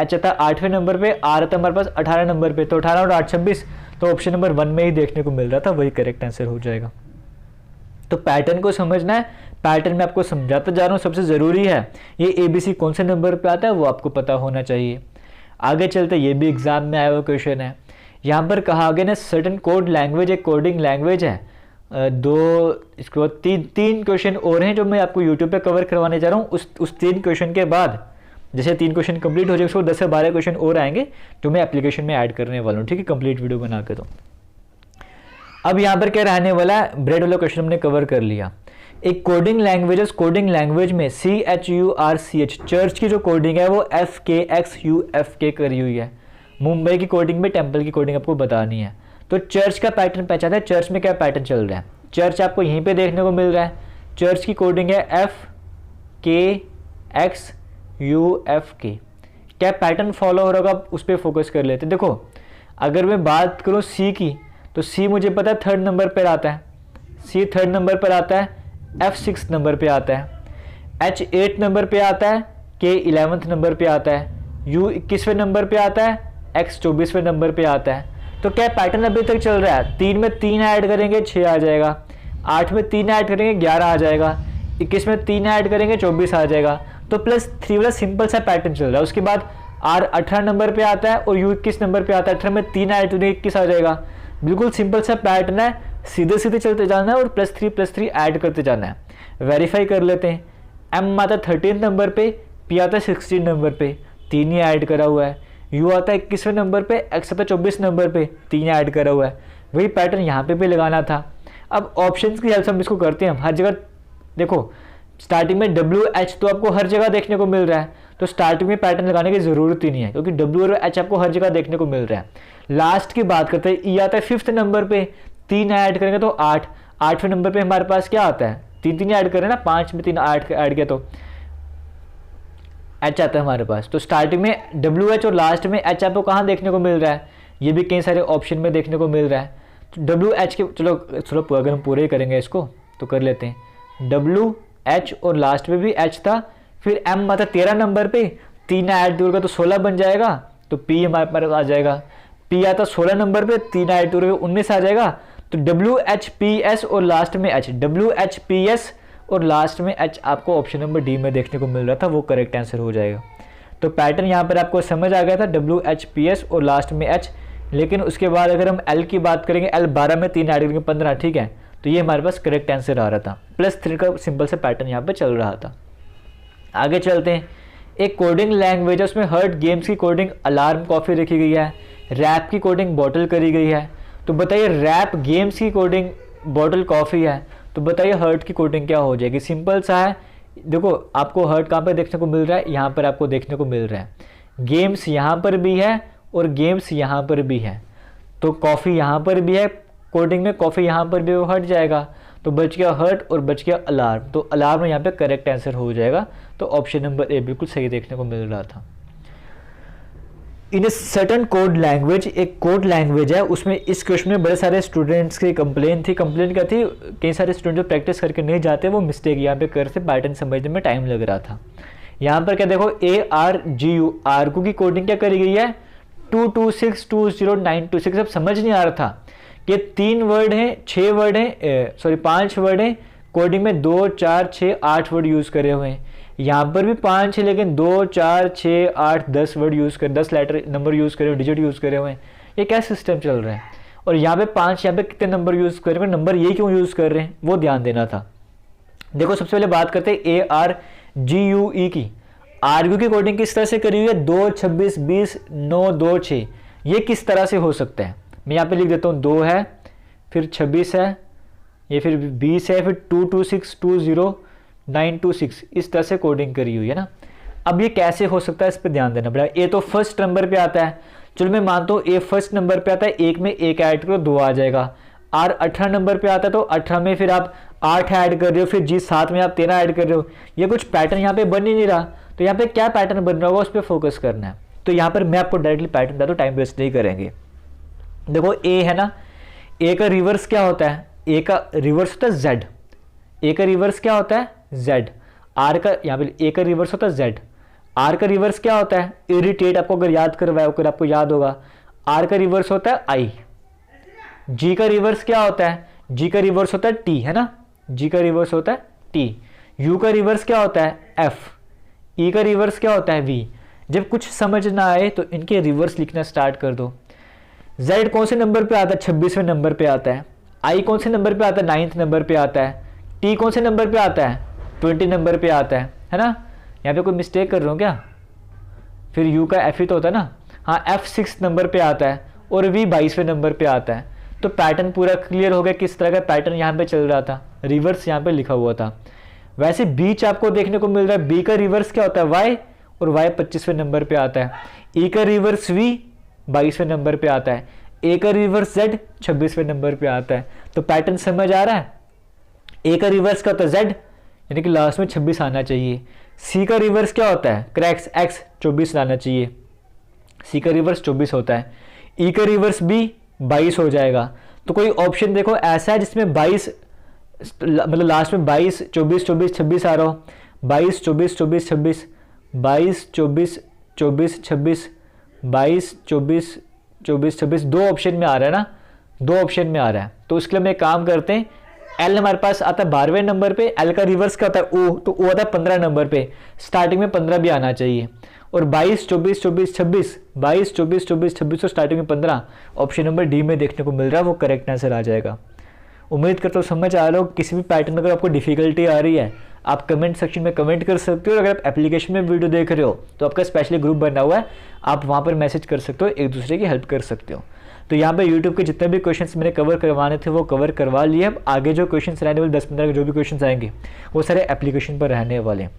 H आता है 8वें नंबर पे, R आता है हमारे पास 18 नंबर पे। तो 18 और 8 26, तो ऑप्शन नंबर 1 में ही देखने को मिल रहा था, वही करेक्ट आंसर हो जाएगा। तो पैटर्न को समझना है, पैटर्न में आपको समझाता जा रहा हूँ, सबसे ज़रूरी है ये ABC कौन से नंबर पे आता है वो आपको पता होना चाहिए। आगे चलते, ये भी एग्जाम में आया हुआ क्वेश्चन है। यहाँ पर कहा गया ना सर्टेन कोड लैंग्वेज एक कोडिंग लैंग्वेज है। इसके बाद तीन क्वेश्चन और हैं जो मैं आपको यूट्यूब पे कवर करवाने जा रहा हूँ। उस 3 क्वेश्चन के बाद जैसे 3 क्वेश्चन कंप्लीट हो जाए, उसको 10 से 12 क्वेश्चन और आएंगे जो मैं एप्लीकेशन में ऐड करने वाला हूँ, ठीक है, कंप्लीट वीडियो बना के। तो अब यहाँ पर क्या रहने वाला है, ब्रेड वाला क्वेश्चन हमने कवर कर लिया। एक कोडिंग लैंग्वेज में CHURCH चर्च की जो कोडिंग है वो FKXUFK करी हुई है। मुंबई की कोडिंग में टेम्पल की कोडिंग आपको बतानी है। तो चर्च का पैटर्न पहचाना है, चर्च में क्या पैटर्न चल रहा है। चर्च आपको यहीं पे देखने को मिल रहा है। चर्च की कोडिंग है FKXUFK। क्या पैटर्न फॉलो हो रहा होगा उस पर फोकस कर लेते हैं। देखो अगर मैं बात करूँ C की, तो C मुझे पता है 3rd नंबर पर आता है, C 3rd नंबर पर आता है, F6 नंबर पे आता है, H 8 नंबर पे आता है, K 11 नंबर पे आता है, U 21वें नंबर पे आता है, X 24वें नंबर पे आता है। तो क्या पैटर्न अभी तक चल रहा है, 3 में 3 ऐड करेंगे 6 आ जाएगा, 8 में 3 ऐड करेंगे 11 आ जाएगा, 21 में 3 ऐड करेंगे 24 आ जाएगा। तो +3 वाला सिंपल सा पैटर्न चल रहा है। उसके बाद R 18 नंबर पे आता है और U 21 नंबर पे आता है, 18 में 3 ऐड करेंगे 21 आ जाएगा। बिल्कुल सिंपल सा पैटर्न है, सीधे सीधे चलते जाना है और +3 ऐड करते जाना है। वेरीफाई कर लेते हैं। M आता है 13 नंबर पे, P आता है 16 नंबर पे, 3 ही ऐड करा हुआ है। U आता है 21वें नंबर पे, X आता है 24 नंबर पे, 3 ऐड करा हुआ है। वही पैटर्न यहाँ पे भी लगाना था। अब ऑप्शंस की हेल्प से हम इसको करते हैं। हम हर जगह देखो, स्टार्टिंग में WH तो आपको हर जगह देखने को मिल रहा है, तो स्टार्टिंग में पैटर्न लगाने की ज़रूरत ही नहीं है, क्योंकि W और H आपको हर जगह देखने को मिल रहा है। लास्ट की बात करते हैं, E आता है 5th नंबर पे, 3 ऐड करेंगे तो 8, 8वें नंबर पे हमारे पास क्या आता है, 3 ऐड करें ना, 5 में 3 ऐड किया तो H आता है हमारे पास। तो स्टार्टिंग में WH और लास्ट में H आपको कहाँ देखने को मिल रहा है, ये भी कई सारे ऑप्शन में देखने को मिल रहा है। तो WH के चलो अगर हम पूरे ही करेंगे इसको तो कर लेते हैं। WH और लास्ट में भी H था, फिर M आता 13 नंबर पे, 3 ऐड दूर का तो 16 बन जाएगा, तो P हमारे पास आ जाएगा। P आता 16 नंबर पे, 3 ऐड दूर का 19 आ जाएगा। तो WHPS और लास्ट में H, WHPS और लास्ट में H आपको ऑप्शन नंबर डी में देखने को मिल रहा था, वो करेक्ट आंसर हो जाएगा। तो पैटर्न यहाँ पर आपको समझ आ गया था, WHPS और लास्ट में H। लेकिन उसके बाद अगर हम L की बात करेंगे, L 12 में 3 ऐड करेंगे 15, ठीक है, तो ये हमारे पास करेक्ट आंसर आ रहा था। +3 का सिंपल से पैटर्न यहाँ पे चल रहा था। आगे चलते हैं। एक कोडिंग लैंग्वेज है, उसमें हर्ट गेम्स की कोडिंग अलार्म कॉफ़ी रखी गई है, रैप की कोडिंग बॉटल करी गई है। तो बताइए रैप गेम्स की कोडिंग बॉटल कॉफ़ी है, तो बताइए हर्ट की कोडिंग क्या हो जाएगी। सिंपल सा है, देखो आपको हर्ट कहाँ पर देखने को मिल रहा है, यहाँ पर आपको देखने को मिल रहा है। गेम्स यहाँ पर भी है और गेम्स यहाँ पर भी है, तो कॉफ़ी यहाँ पर भी है कोडिंग में, कॉफ़ी यहाँ पर भी, वो हट जाएगा। तो बच गया हर्ट और बच गया अलार्म, तो अलार्म यहाँ पे करेक्ट आंसर हो जाएगा। तो ऑप्शन नंबर ए बिल्कुल सही देखने को मिल रहा था। इन ए सर्टन कोड लैंग्वेज, एक कोड लैंग्वेज है, उसमें इस क्वेश्चन में बड़े सारे स्टूडेंट्स की कंप्लेन क्या थी, कई सारे स्टूडेंट जो प्रैक्टिस करके नहीं जाते वो मिस्टेक यहाँ पे करते, पैटर्न समझने में टाइम लग रहा था। यहाँ पर क्या देखो, ARGU, आर्गू की कोडिंग क्या करी गई है, 226209226। अब समझ नहीं आ रहा था कि 3 वर्ड हैं, 6 वर्ड हैं, सॉरी 5 वर्ड हैं, कोडिंग में 2 4 6 8 वर्ड यूज़ करे हुए हैं। यहाँ पर भी 5 है, लेकिन 2 4 6 8 10 वर्ड यूज़ कर, 10 लेटर नंबर यूज़ करे हुए, डिजिट यूज़ करे हुए हैं। ये क्या सिस्टम चल रहा है। और यहाँ पे 5, यहाँ पे कितने नंबर यूज़ कर रहे हैं, नंबर ये क्यों यूज़ कर रहे हैं, वो ध्यान देना था। देखो सबसे पहले बात करते हैं ARGUE की। आर्ग्यू की कोडिंग किस तरह से करी हुई है, 2 26 20 9 2 6। ये किस तरह से हो सकता है, मैं यहाँ पे लिख देता हूँ, 2 है, फिर 26 है, ये फिर 20 है, फिर 226209226, इस तरह से कोडिंग करी हुई है ना। अब ये कैसे हो सकता है, इस पर ध्यान देना पड़ेगा। ए तो फर्स्ट नंबर पे आता है, चलो मैं मानता हूँ ए फर्स्ट नंबर पे आता है, 1 में 1 ऐड करो 2 आ जाएगा। R 18 नंबर पे आता है, तो 18 में फिर आप 8 ऐड कर रहे हो, फिर G 7 में आप 13 ऐड कर रहे हो। ये कुछ पैटर्न यहाँ पे बन ही नहीं रहा, तो यहाँ पे क्या पैटर्न बन रहा होगा उस पर फोकस करना है। तो यहाँ पर मैं आपको डायरेक्टली पैटर्न बता दूँ, टाइम वेस्ट नहीं करेंगे। देखो ए है ना, ए का रिवर्स क्या होता है, ए का रिवर्स होता है Z। ए का रिवर्स क्या होता है, Z। आर का, यहाँ पे ए का रिवर्स होता है Z। आर का रिवर्स क्या होता है, इरिटेट, आपको अगर याद करवाया अगर आपको याद होगा, आर का रिवर्स होता है I। जी का रिवर्स क्या होता है, जी का रिवर्स होता है T, है ना, जी का रिवर्स होता है T। यू का रिवर्स क्या होता है F। ई का रिवर्स क्या होता है V। जब कुछ समझ ना आए तो इनके रिवर्स लिखना स्टार्ट कर दो। Z कौन से नंबर पे आता है, 26वें नंबर पे आता है। I कौन से नंबर पे आता है, 9th नंबर पे आता है। T कौन से नंबर पे आता है, 20 नंबर पे आता है ना। यहाँ पे कोई मिस्टेक कर रहा हूँ क्या, फिर U का F ही तो होता है ना, हाँ F 6 नंबर पे आता है और V 22वें नंबर पे आता है। तो पैटर्न पूरा क्लियर हो गया, किस तरह का पैटर्न यहाँ पे चल रहा था, रिवर्स यहाँ पे लिखा हुआ था। वैसे बीच आपको देखने को मिल रहा है, B का रिवर्स क्या होता है Y, और Y 25वें नंबर पे आता है। E का रिवर्स V 22वें नंबर पे आता है। A का रिवर्स Z 26वें नंबर पे आता है। तो पैटर्न समझ आ रहा है। A का रिवर्स क्या होता है Z, यानी कि लास्ट में 26 आना चाहिए। C का रिवर्स क्या होता है, क्रैक्स X 24 लाना चाहिए, C का रिवर्स 24 होता है। E का रिवर्स B 22 हो जाएगा। तो कोई ऑप्शन देखो ऐसा है जिसमें 22 मतलब लास्ट में 22 24 24 26 आ रहा हो, 22 24 24 26, 22 24 24 26, 22 24 24 26, दो ऑप्शन में आ रहा है ना, दो ऑप्शन में आ रहा है। तो उसके लिए हम एक काम करते हैं, एल हमारे पास आता है 12वें नंबर पे, एल का रिवर्स क्या होता है ओ, तो ओ आता है 15 नंबर पे, स्टार्टिंग में 15 भी आना चाहिए। और 22 24 24 26, 22 24 24 26 और स्टार्टिंग में 15, ऑप्शन नंबर डी में देखने को मिल रहा है, वो करेक्ट आंसर आ जाएगा। उम्मीद करता हूँ समझ आ रहा हो। किसी भी पैटर्न में अगर आपको डिफिकल्टी आ रही है, आप कमेंट सेक्शन में कमेंट कर सकते हो। और अगर आप एप्लीकेशन में वीडियो देख रहे हो तो आपका स्पेशली ग्रुप बना हुआ है, आप वहाँ पर मैसेज कर सकते हो, एक दूसरे की हेल्प कर सकते हो। तो यहाँ पे यूट्यूब के जितने भी क्वेश्चंस मैंने कवर करवाने थे वो कवर करवा लिए। अब आगे जो क्वेश्चंस रहने वाले 10-15 जो भी क्वेश्चंस आएंगे वो सारे एप्लीकेशन पर रहने वाले हैं।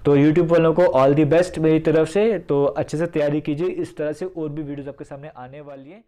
तो यूट्यूब वालों को ऑल दी बेस्ट मेरी तरफ से। तो अच्छे से तैयारी कीजिए, इस तरह से और भी वीडियोज़ आपके सामने आने वाली है।